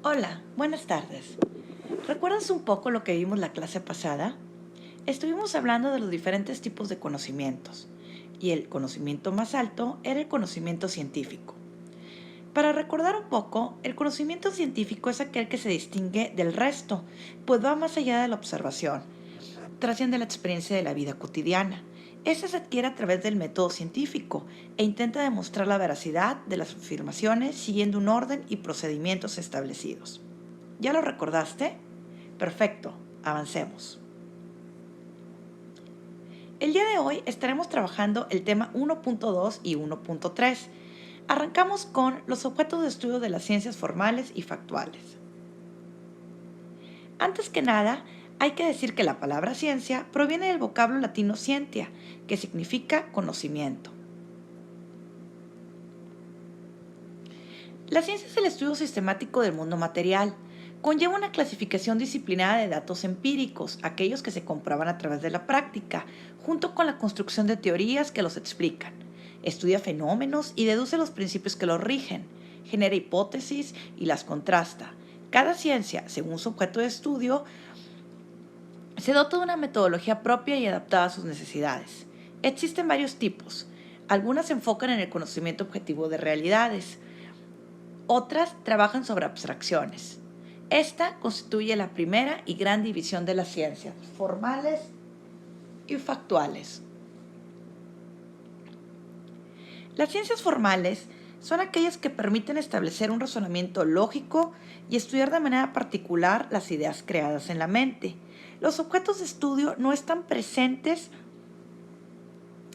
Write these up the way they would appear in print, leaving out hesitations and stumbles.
Hola, buenas tardes. ¿Recuerdas un poco lo que vimos la clase pasada? Estuvimos hablando de los diferentes tipos de conocimientos y el conocimiento más alto era el conocimiento científico. Para recordar un poco, el conocimiento científico es aquel que se distingue del resto, pues va más allá de la observación, trasciende la experiencia de la vida cotidiana. Ese se adquiere a través del método científico e intenta demostrar la veracidad de las afirmaciones siguiendo un orden y procedimientos establecidos. ¿Ya lo recordaste? Perfecto, avancemos. El día de hoy estaremos trabajando el tema 1.2 y 1.3. Arrancamos con los objetos de estudio de las ciencias formales y factuales. Antes que nada, hay que decir que la palabra ciencia proviene del vocablo latino scientia, que significa conocimiento. La ciencia es el estudio sistemático del mundo material. Conlleva una clasificación disciplinada de datos empíricos, aquellos que se comprueban a través de la práctica, junto con la construcción de teorías que los explican. Estudia fenómenos y deduce los principios que los rigen. Genera hipótesis y las contrasta. Cada ciencia, según su objeto de estudio, se dota de una metodología propia y adaptada a sus necesidades. Existen varios tipos. Algunas se enfocan en el conocimiento objetivo de realidades. Otras trabajan sobre abstracciones. Esta constituye la primera y gran división de las ciencias, formales y factuales. Las ciencias formales son aquellas que permiten establecer un razonamiento lógico y estudiar de manera particular las ideas creadas en la mente. Los objetos de estudio no están presentes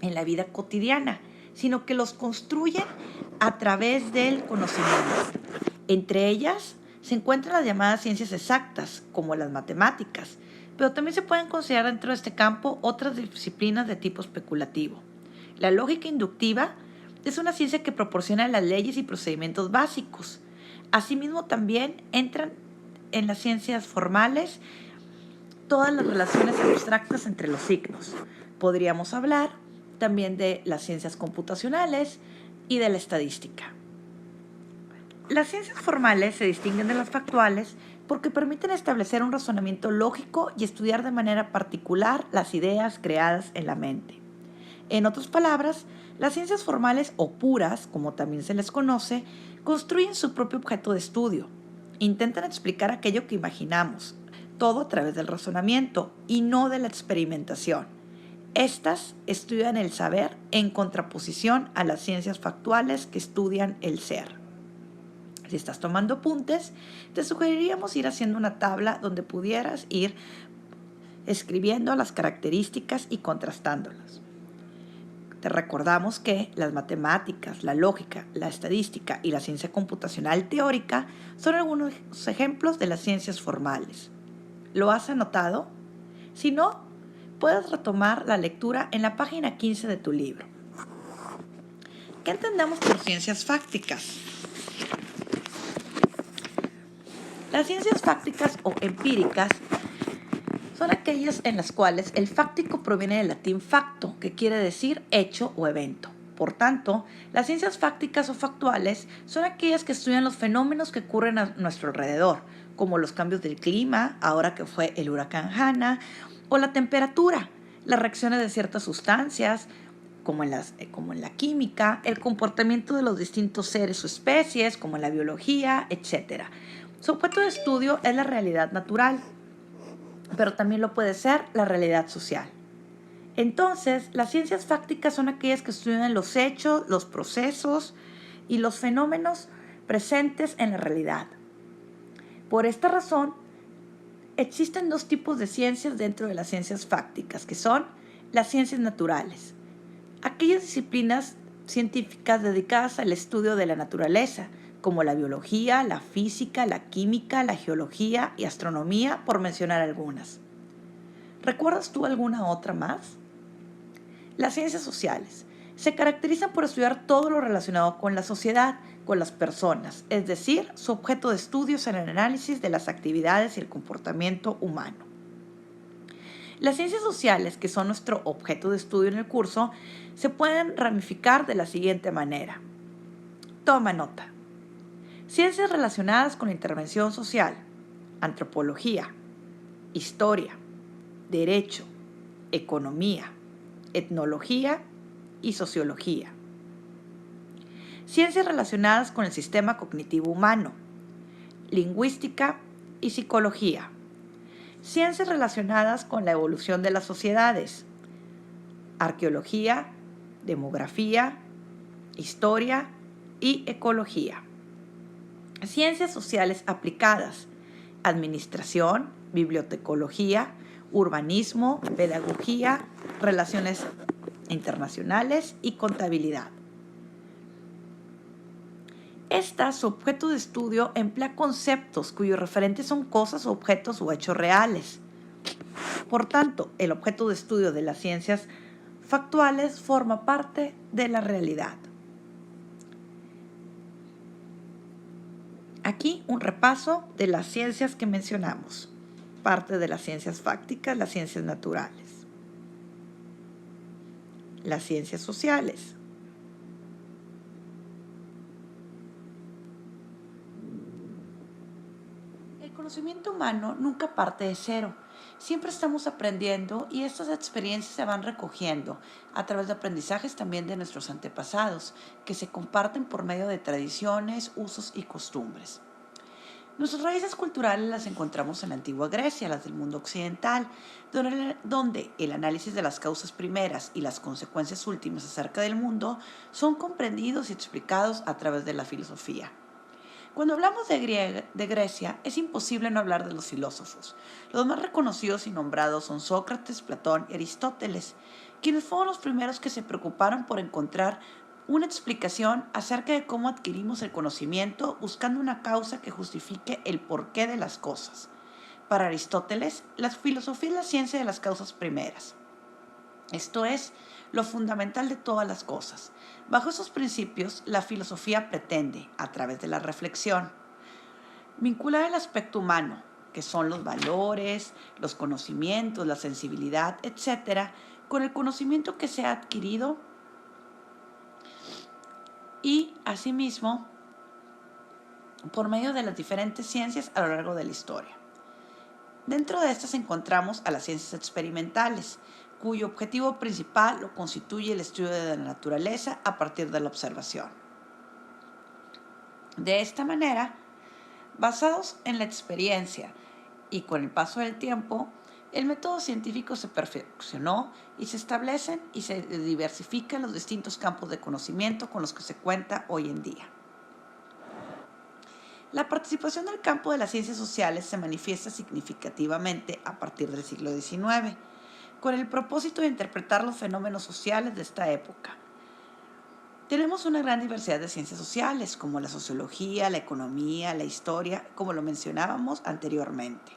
en la vida cotidiana, sino que los construyen a través del conocimiento. Entre ellas se encuentran las llamadas ciencias exactas, como las matemáticas, pero también se pueden considerar dentro de este campo otras disciplinas de tipo especulativo. La lógica inductiva es una ciencia que proporciona las leyes y procedimientos básicos. Asimismo, también entran en las ciencias formales todas las relaciones abstractas entre los signos. Podríamos hablar también de las ciencias computacionales y de la estadística. Las ciencias formales se distinguen de las factuales porque permiten establecer un razonamiento lógico y estudiar de manera particular las ideas creadas en la mente. En otras palabras, las ciencias formales o puras, como también se les conoce, construyen su propio objeto de estudio. Intentan explicar aquello que imaginamos, todo a través del razonamiento y no de la experimentación. Estas estudian el saber en contraposición a las ciencias factuales que estudian el ser. Si estás tomando apuntes, te sugeriríamos ir haciendo una tabla donde pudieras ir escribiendo las características y contrastándolas. Te recordamos que las matemáticas, la lógica, la estadística y la ciencia computacional teórica son algunos ejemplos de las ciencias formales. ¿Lo has anotado? Si no, puedes retomar la lectura en la página 15 de tu libro. ¿Qué entendemos por ciencias fácticas? Las ciencias fácticas o empíricas son aquellas en las cuales el fáctico proviene del latín facto, que quiere decir hecho o evento. Por tanto, las ciencias fácticas o factuales son aquellas que estudian los fenómenos que ocurren a nuestro alrededor, como los cambios del clima, ahora que fue el huracán Hanna, o la temperatura, las reacciones de ciertas sustancias, como en la química, el comportamiento de los distintos seres o especies, como en la biología, etc. Su objeto de estudio es la realidad natural, pero también lo puede ser la realidad social. Entonces, las ciencias fácticas son aquellas que estudian los hechos, los procesos y los fenómenos presentes en la realidad. Por esta razón, existen dos tipos de ciencias dentro de las ciencias fácticas, que son las ciencias naturales, aquellas disciplinas científicas dedicadas al estudio de la naturaleza, como la biología, la física, la química, la geología y astronomía, por mencionar algunas. ¿Recuerdas tú alguna otra más? Las ciencias sociales se caracterizan por estudiar todo lo relacionado con la sociedad, con las personas, es decir, su objeto de estudio es el análisis de las actividades y el comportamiento humano. Las ciencias sociales, que son nuestro objeto de estudio en el curso, se pueden ramificar de la siguiente manera. Toma nota. Ciencias relacionadas con la intervención social, antropología, historia, derecho, economía, etnología y sociología. Ciencias relacionadas con el sistema cognitivo humano, lingüística y psicología. Ciencias relacionadas con la evolución de las sociedades, arqueología, demografía, historia y ecología. Ciencias sociales aplicadas, administración, bibliotecología, urbanismo, pedagogía, relaciones internacionales y contabilidad. Su objeto de estudio emplea conceptos cuyos referentes son cosas, objetos o hechos reales. Por tanto, el objeto de estudio de las ciencias factuales forma parte de la realidad. Aquí un repaso de las ciencias que mencionamos. Parte de las ciencias fácticas, las ciencias naturales. Las ciencias sociales. El conocimiento humano nunca parte de cero. Siempre estamos aprendiendo y estas experiencias se van recogiendo a través de aprendizajes también de nuestros antepasados, que se comparten por medio de tradiciones, usos y costumbres. Nuestras raíces culturales las encontramos en la antigua Grecia, las del mundo occidental, donde el análisis de las causas primeras y las consecuencias últimas acerca del mundo son comprendidos y explicados a través de la filosofía. Cuando hablamos de Grecia, es imposible no hablar de los filósofos. Los más reconocidos y nombrados son Sócrates, Platón y Aristóteles, quienes fueron los primeros que se preocuparon por encontrar una explicación acerca de cómo adquirimos el conocimiento buscando una causa que justifique el porqué de las cosas. Para Aristóteles, la filosofía es la ciencia de las causas primeras. Esto es lo fundamental de todas las cosas. Bajo esos principios, la filosofía pretende, a través de la reflexión, vincular el aspecto humano, que son los valores, los conocimientos, la sensibilidad, etc., con el conocimiento que se ha adquirido y, asimismo, por medio de las diferentes ciencias a lo largo de la historia. Dentro de estas encontramos a las ciencias experimentales, cuyo objetivo principal lo constituye el estudio de la naturaleza a partir de la observación. De esta manera, basados en la experiencia y con el paso del tiempo, el método científico se perfeccionó y se establecen y se diversifican los distintos campos de conocimiento con los que se cuenta hoy en día. La participación del campo de las ciencias sociales se manifiesta significativamente a partir del siglo XIX, con el propósito de interpretar los fenómenos sociales de esta época. Tenemos una gran diversidad de ciencias sociales, como la sociología, la economía, la historia, como lo mencionábamos anteriormente.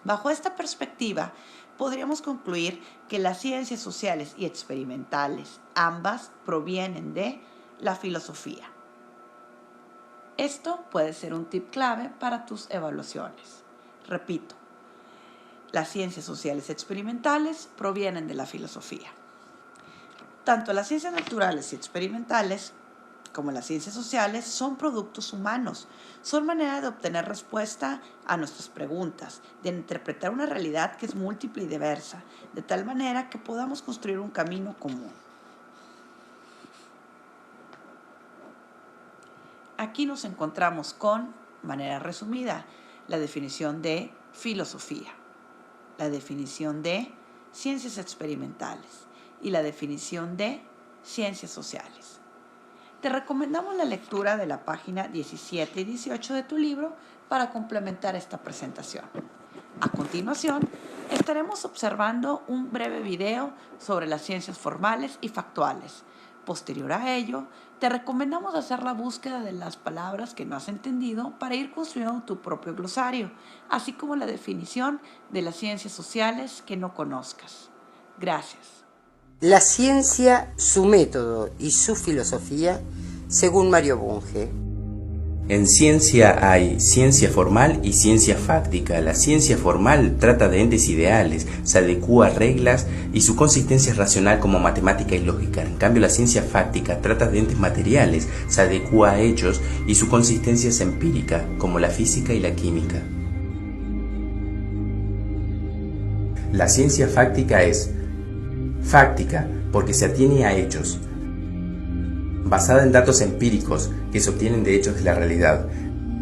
Bajo esta perspectiva, podríamos concluir que las ciencias sociales y experimentales, ambas provienen de la filosofía. Esto puede ser un tip clave para tus evaluaciones. Repito, las ciencias sociales experimentales provienen de la filosofía. Tanto las ciencias naturales y experimentales como las ciencias sociales son productos humanos, son manera de obtener respuesta a nuestras preguntas, de interpretar una realidad que es múltiple y diversa, de tal manera que podamos construir un camino común. Aquí nos encontramos con, de manera resumida, la definición de filosofía, la definición de ciencias experimentales y la definición de ciencias sociales. Te recomendamos la lectura de la página 17 y 18 de tu libro para complementar esta presentación. A continuación, estaremos observando un breve video sobre las ciencias formales y factuales. Posterior a ello, te recomendamos hacer la búsqueda de las palabras que no has entendido para ir construyendo tu propio glosario, así como la definición de las ciencias sociales que no conozcas. Gracias. La ciencia, su método y su filosofía, según Mario Bunge. En ciencia hay ciencia formal y ciencia fáctica. La ciencia formal trata de entes ideales, se adecúa a reglas y su consistencia es racional como matemática y lógica. En cambio, la ciencia fáctica trata de entes materiales, se adecúa a hechos y su consistencia es empírica, como la física y la química. La ciencia fáctica es fáctica porque se atiene a hechos, basada en datos empíricos que se obtienen de hechos de la realidad.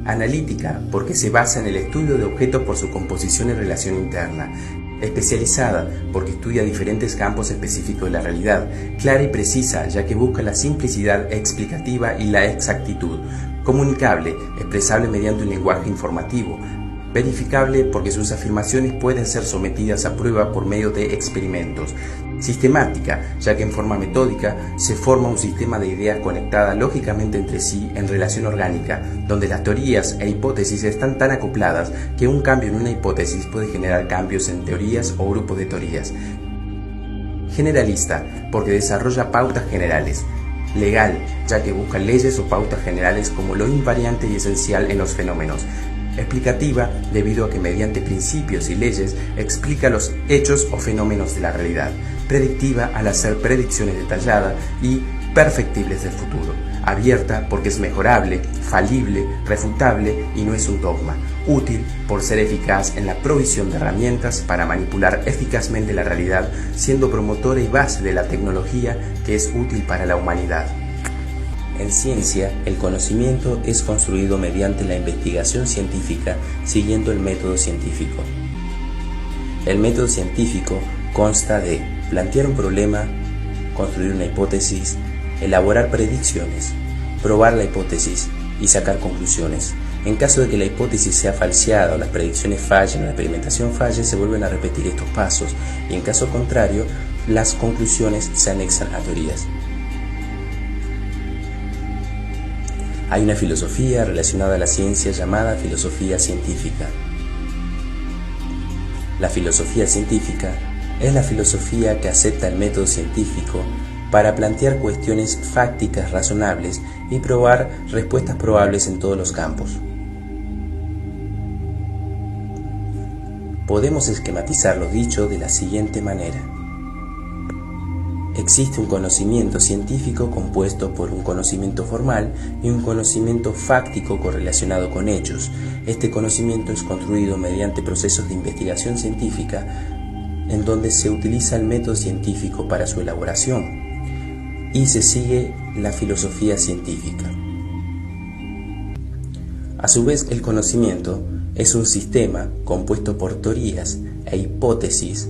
Analítica, porque se basa en el estudio de objetos por su composición y relación interna. Especializada, porque estudia diferentes campos específicos de la realidad. Clara y precisa, ya que busca la simplicidad explicativa y la exactitud. Comunicable, expresable mediante un lenguaje informativo. Verificable, porque sus afirmaciones pueden ser sometidas a prueba por medio de experimentos. Sistemática, ya que en forma metódica se forma un sistema de ideas conectadas lógicamente entre sí en relación orgánica, donde las teorías e hipótesis están tan acopladas que un cambio en una hipótesis puede generar cambios en teorías o grupos de teorías. Generalista, porque desarrolla pautas generales. Legal, ya que busca leyes o pautas generales como lo invariante y esencial en los fenómenos. Explicativa, debido a que mediante principios y leyes explica los hechos o fenómenos de la realidad. Predictiva, al hacer predicciones detalladas y perfectibles del futuro. Abierta, porque es mejorable, falible, refutable y no es un dogma. Útil, por ser eficaz en la provisión de herramientas para manipular eficazmente la realidad, siendo promotora y base de la tecnología que es útil para la humanidad. En ciencia, el conocimiento es construido mediante la investigación científica siguiendo el método científico. El método científico consta de plantear un problema, construir una hipótesis, elaborar predicciones, probar la hipótesis y sacar conclusiones. En caso de que la hipótesis sea falseada o las predicciones fallen o la experimentación falle, se vuelven a repetir estos pasos y en caso contrario, las conclusiones se anexan a teorías. Hay una filosofía relacionada a la ciencia llamada filosofía científica. La filosofía científica es la filosofía que acepta el método científico para plantear cuestiones fácticas razonables y probar respuestas probables en todos los campos. Podemos esquematizar lo dicho de la siguiente manera. Existe un conocimiento científico compuesto por un conocimiento formal y un conocimiento fáctico correlacionado con hechos. Este conocimiento es construido mediante procesos de investigación científica en donde se utiliza el método científico para su elaboración y se sigue la filosofía científica. A su vez, el conocimiento es un sistema compuesto por teorías e hipótesis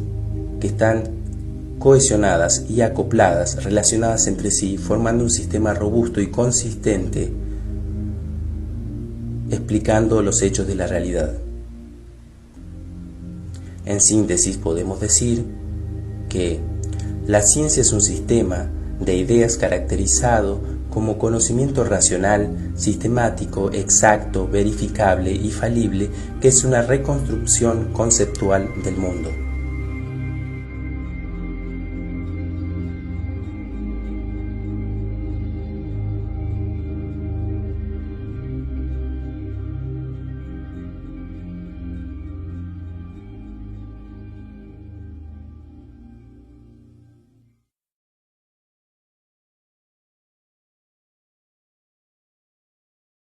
que están cohesionadas y acopladas, relacionadas entre sí, formando un sistema robusto y consistente, explicando los hechos de la realidad. En síntesis, podemos decir que la ciencia es un sistema de ideas caracterizado como conocimiento racional, sistemático, exacto, verificable y falible, que es una reconstrucción conceptual del mundo.